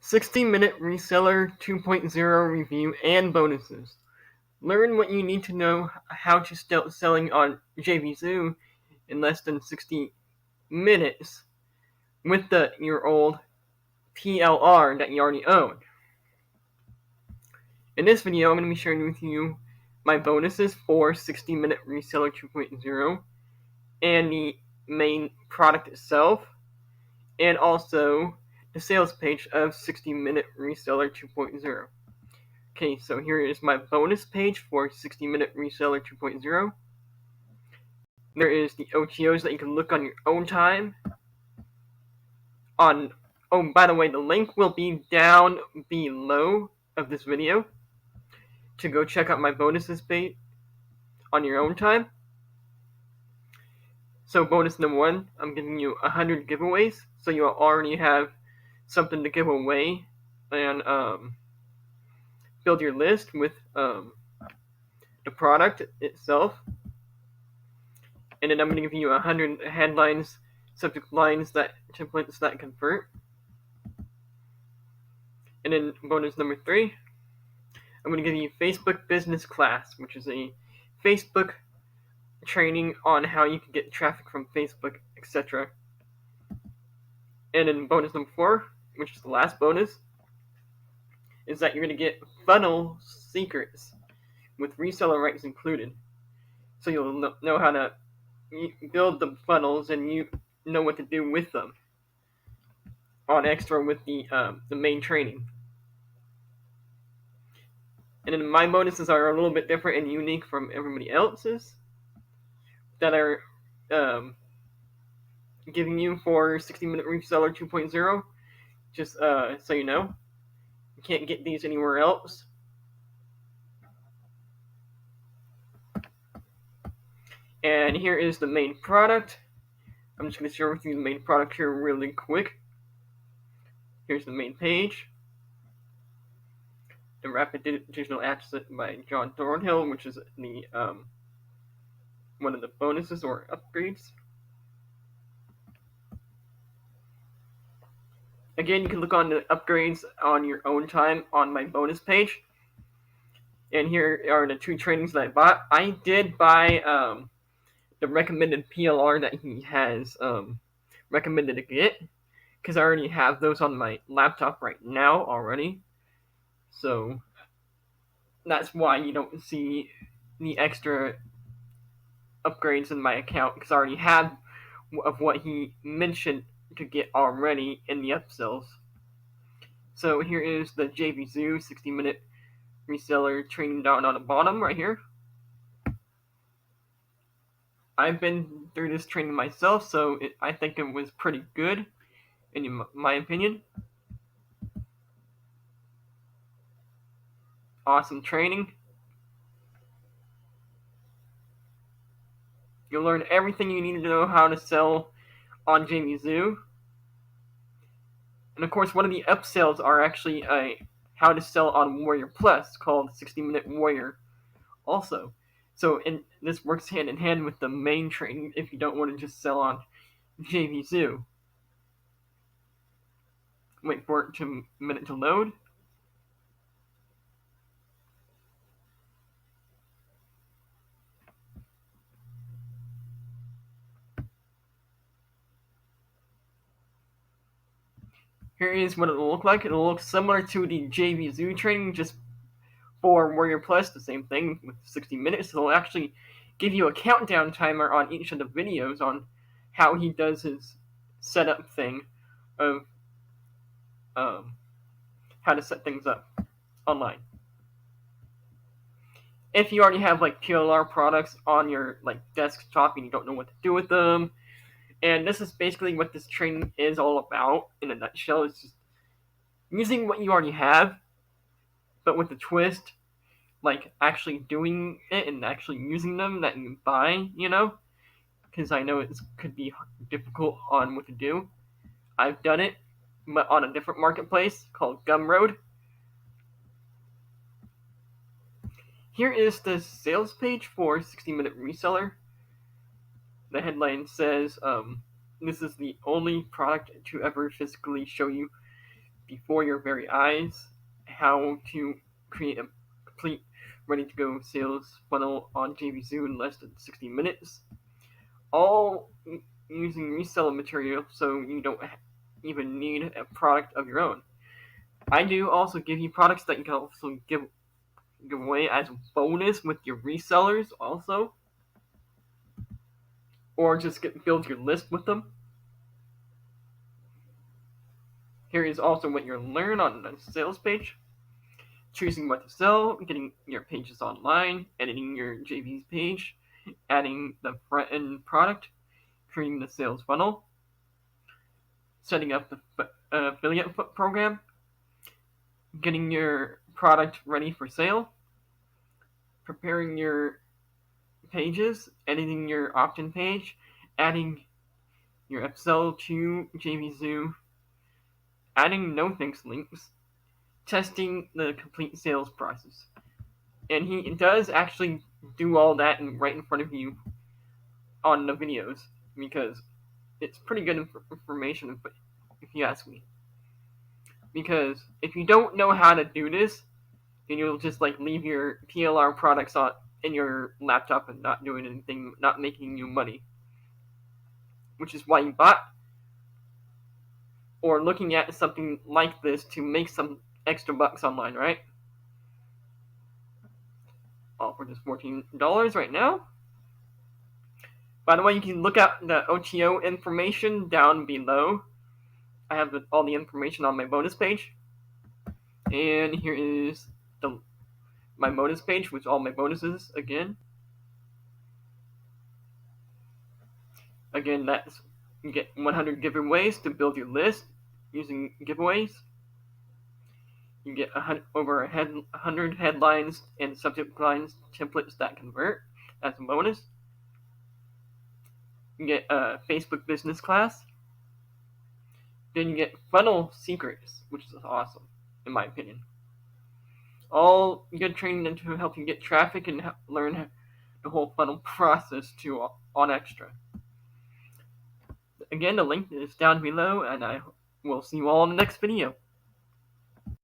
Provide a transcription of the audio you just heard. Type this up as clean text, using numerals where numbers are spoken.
60-minute Reseller 2.0 review and bonuses. Learn what you need to know how to start selling on JVZoo in less than 60 minutes with your old PLR that you already own. In this video, I'm going to be sharing with you my bonuses for 60-minute Reseller 2.0 and the main product itself, and also the sales page of 60-minute Reseller 2.0. Okay, so here is my bonus page for 60-minute Reseller 2.0. There is the OTOs that you can look on your own time. Oh, by the way, the link will be down below of this video to go check out my bonuses page on your own time. So bonus number 1, I'm giving you 100 giveaways, so you already have something to give away and build your list with the product itself. And then I'm going to give you 100 headlines, subject lines, templates that convert. And then bonus number 3, I'm going to give you Facebook Business Class, which is a Facebook training on how you can get traffic from Facebook, etc. And then bonus number 4, which is the last bonus, is that you're going to get funnel secrets with reseller rights included. So you'll know how to build the funnels and you know what to do with them on extra with the main training. And then my bonuses are a little bit different and unique from everybody else's that are giving you for 60-minute Reseller 2.0. Just so you know, you can't get these anywhere else. And here is the main product. I'm just going to share with you the main product here really quick. Here's the main page. The Rapid Digital Asset by John Thornhill, which is the one of the bonuses or upgrades. Again, you can look on the upgrades on your own time on my bonus page. And here are the 2 trainings that I bought. I did buy the recommended PLR that he has recommended to get, because I already have those on my laptop right now already. So that's why you don't see the extra upgrades in my account, because I already have of what he mentioned to get already in the upsells. So here is the JVZoo 60-minute Reseller training down on the bottom right here. I've been through this training myself, so I think it was pretty good, in my opinion. Awesome training. You'll learn everything you need to know how to sell on JVZoo. And of course, one of the upsells are actually how to sell on Warrior Plus, called 60-minute Warrior also. So this works hand in hand with the main training if you don't want to just sell on JVZoo. Wait for it to minute to load. Here is what it will look like. It will look similar to the JVZoo training, just for Warrior Plus, the same thing with 60 minutes. It'll actually give you a countdown timer on each of the videos on how he does his setup thing of how to set things up online. If you already have like PLR products on your desktop and you don't know what to do with them, and this is basically what this training is all about in a nutshell. It's just using what you already have, but with a twist, like actually doing it and actually using them that you buy, because I know it could be difficult on what to do. I've done it, but on a different marketplace called Gumroad. Here is the sales page for 60-minute Reseller. The headline says, this is the only product to ever physically show you before your very eyes how to create a complete ready-to-go sales funnel on JVZoo in less than 60 minutes, all using reseller material so you don't even need a product of your own. I do also give you products that you can also give away as a bonus with your resellers also, or just build your list with them. Here is also what you'll learn on the sales page: choosing what to sell, getting your pages online, editing your JV's page, adding the front end product, creating the sales funnel, setting up the affiliate program, getting your product ready for sale, preparing your pages, editing your opt-in page, adding your upsell to JVZoo, adding no thanks links, testing the complete sales process. And he does actually do all that right in front of you on the videos, because it's pretty good information if you ask me. Because if you don't know how to do this, and you'll just leave your PLR products on in your laptop and not doing anything, not making you money, which is why you bought, or looking at something like this to make some extra bucks online, right? All for just $14 right now. By the way, you can look at the OTO information down below. I have all the information on my bonus page. And here is my bonus page with all my bonuses again. Again, that's you get 100 giveaways to build your list using giveaways. You get over 100 headlines and subject lines templates that convert as a bonus. You get a Facebook business class. Then you get funnel secrets, which is awesome, in my opinion. All good training to help you get traffic and learn the whole funnel process too on extra. Again, the link is down below, and I will see you all in the next video.